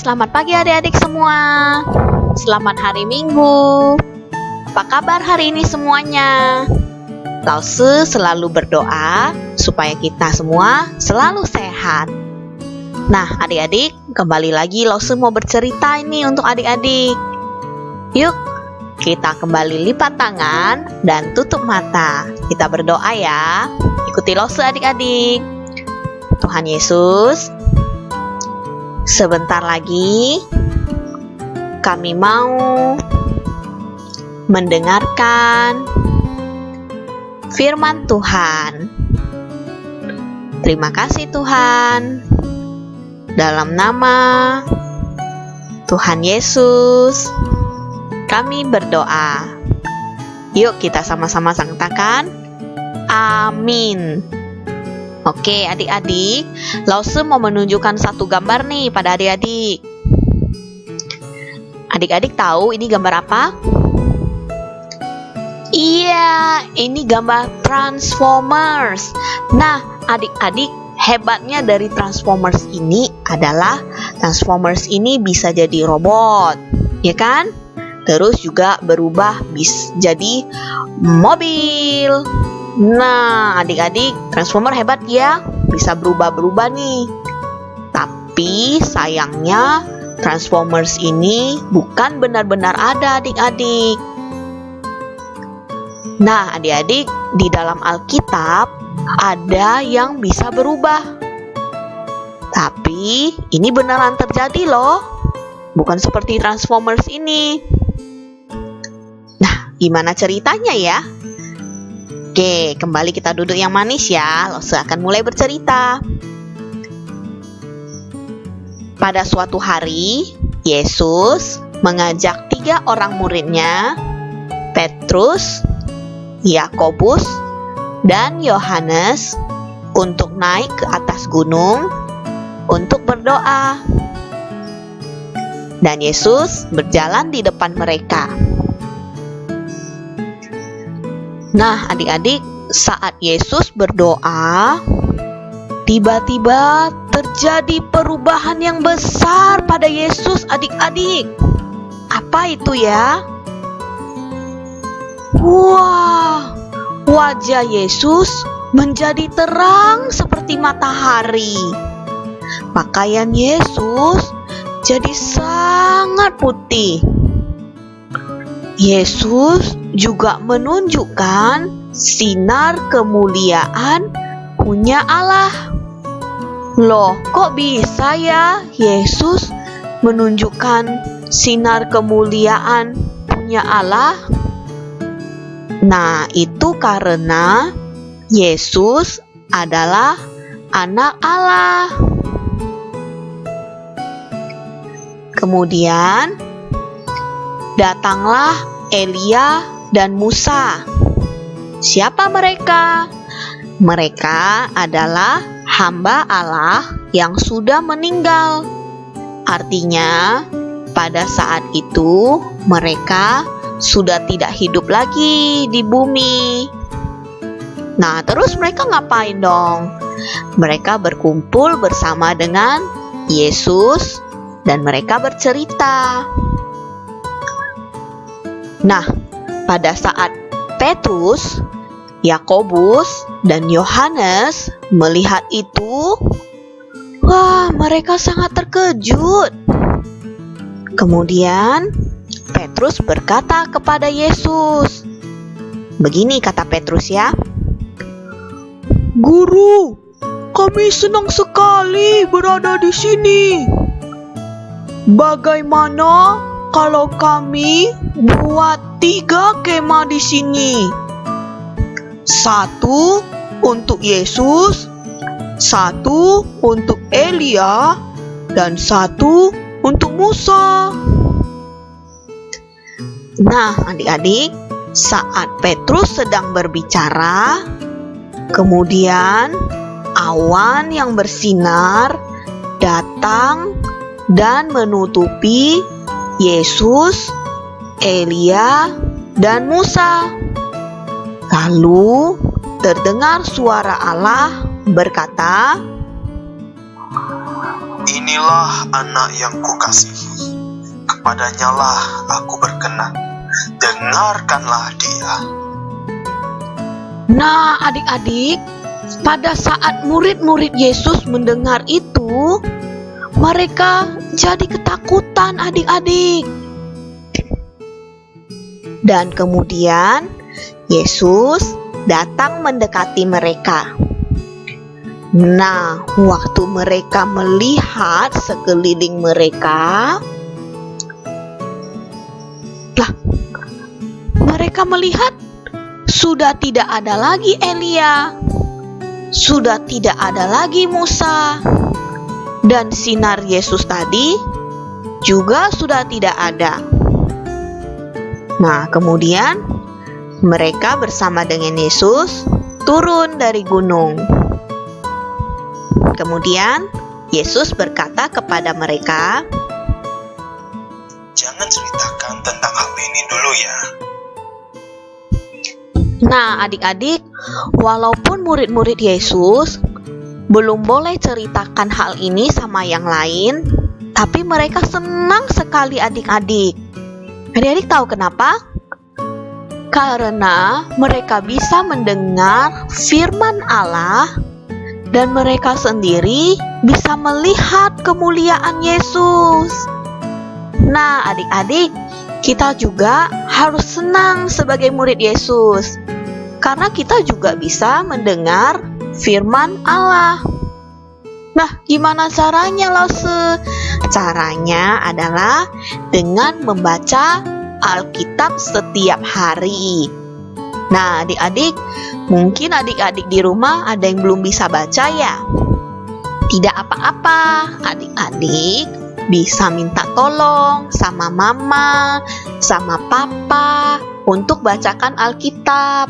selamat pagi adik-adik semua. Selamat hari Minggu. Apa kabar hari ini semuanya? Lause selalu berdoa supaya kita semua selalu sehat. Nah, adik-adik, kembali lagi Lause mau bercerita ini untuk adik-adik. Yuk, kita kembali lipat tangan dan tutup mata. Kita berdoa ya. Ikuti Lause adik-adik. Tuhan Yesus, sebentar lagi kami mau mendengarkan firman Tuhan. Terima kasih Tuhan. Dalam nama Tuhan Yesus kami berdoa. Yuk kita sama-sama katakan amin. Oke adik-adik, Lause mau menunjukkan satu gambar nih pada adik-adik. Adik-adik tahu ini gambar apa? Iya, ini gambar Transformers. Nah, adik-adik, hebatnya dari Transformers ini adalah Transformers ini bisa jadi robot, ya kan? Terus juga berubah jadi mobil. Nah, adik-adik, Transformer hebat ya, bisa berubah-berubah nih. Tapi sayangnya Transformers ini bukan benar-benar ada adik-adik. Nah, adik-adik, di dalam Alkitab ada yang bisa berubah. Tapi ini beneran terjadi loh, bukan seperti Transformers ini. Nah, gimana ceritanya ya? Oke, kembali kita duduk yang manis ya. Lause akan mulai bercerita. Pada suatu hari, Yesus mengajak 3 orang muridnya, Petrus, Yakobus, dan Yohanes, untuk naik ke atas gunung untuk berdoa. Dan Yesus berjalan di depan mereka. Nah, adik-adik, saat Yesus berdoa, tiba-tiba terjadi perubahan yang besar pada Yesus, adik-adik. Apa itu ya? Wah, wajah Yesus menjadi terang seperti matahari. Pakaian Yesus jadi sangat putih. Yesus juga menunjukkan sinar kemuliaan punya Allah. Loh, kok bisa ya Yesus menunjukkan sinar kemuliaan punya Allah? Nah, itu karena Yesus adalah anak Allah. Kemudian datanglah Elia dan Musa. Siapa mereka? Mereka adalah hamba Allah yang sudah meninggal. Artinya, pada saat itu mereka sudah tidak hidup lagi di bumi. Nah, terus mereka ngapain dong? Mereka berkumpul bersama dengan Yesus dan mereka bercerita. Nah, pada saat Petrus, Yakobus, dan Yohanes melihat itu, wah, mereka sangat terkejut. Kemudian Petrus berkata kepada Yesus, begini kata Petrus ya, "Guru, kami senang sekali berada di sini. Bagaimana kalau kami buat 3 kemah di sini? 1 untuk Yesus, 1 untuk Elia, dan 1 untuk Musa." Nah, adik-adik, saat Petrus sedang berbicara, kemudian awan yang bersinar datang dan menutupi Yesus, Elia, dan Musa. Lalu terdengar suara Allah berkata, Inilah anak yang kukasihi, kepadanya lah aku berkenan, dengarkanlah dia. Nah, adik-adik, pada saat murid-murid Yesus mendengar itu, mereka jadi ketakutan, adik-adik. Dan kemudian Yesus datang mendekati mereka. Nah, waktu mereka melihat sekeliling mereka, mereka melihat sudah tidak ada lagi Elia, sudah tidak ada lagi Musa, dan sinar Yesus tadi juga sudah tidak ada. Nah, kemudian mereka bersama dengan Yesus turun dari gunung. Kemudian Yesus berkata kepada mereka, "Jangan ceritakan tentang hal ini dulu ya." Nah, adik-adik, walaupun murid-murid Yesus belum boleh ceritakan hal ini sama yang lain, tapi mereka senang sekali adik-adik. Adik-adik tahu kenapa? Karena mereka bisa mendengar firman Allah dan mereka sendiri bisa melihat kemuliaan Yesus. Nah, adik-adik, kita juga harus senang sebagai murid Yesus, karena kita juga bisa mendengar firman Allah. Nah, gimana caranya, Lause? Caranya adalah dengan membaca Alkitab setiap hari. Nah, adik-adik, mungkin adik-adik di rumah ada yang belum bisa baca ya? Tidak apa-apa, adik-adik bisa minta tolong sama mama, sama papa untuk bacakan Alkitab.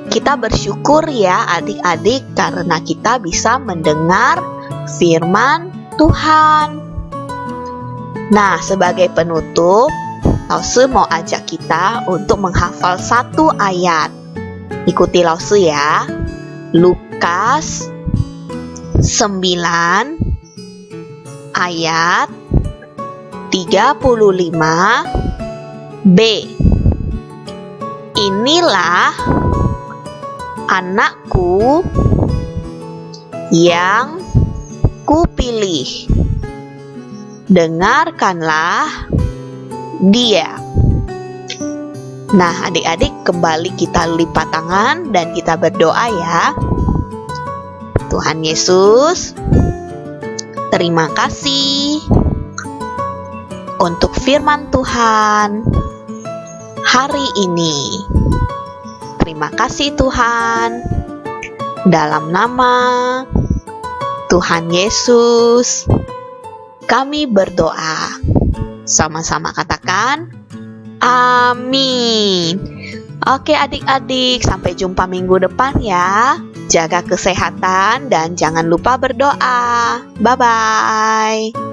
Kita bersyukur ya adik-adik karena kita bisa mendengar firman Tuhan. Nah, sebagai penutup, Lause mau ajak kita untuk menghafal satu ayat. Ikuti Lause ya. Lukas 9 ayat 35b. Inilah anakku yang kupilih. Dengarkanlah dia. Nah, adik-adik, kembali kita lipat tangan dan kita berdoa ya. Tuhan Yesus, terima kasih untuk firman Tuhan hari ini. Terima kasih Tuhan. Dalam nama Tuhan Yesus, kami berdoa. Sama-sama katakan, amin. Oke adik-adik, sampai jumpa minggu depan ya. Jaga kesehatan dan jangan lupa berdoa. Bye-bye.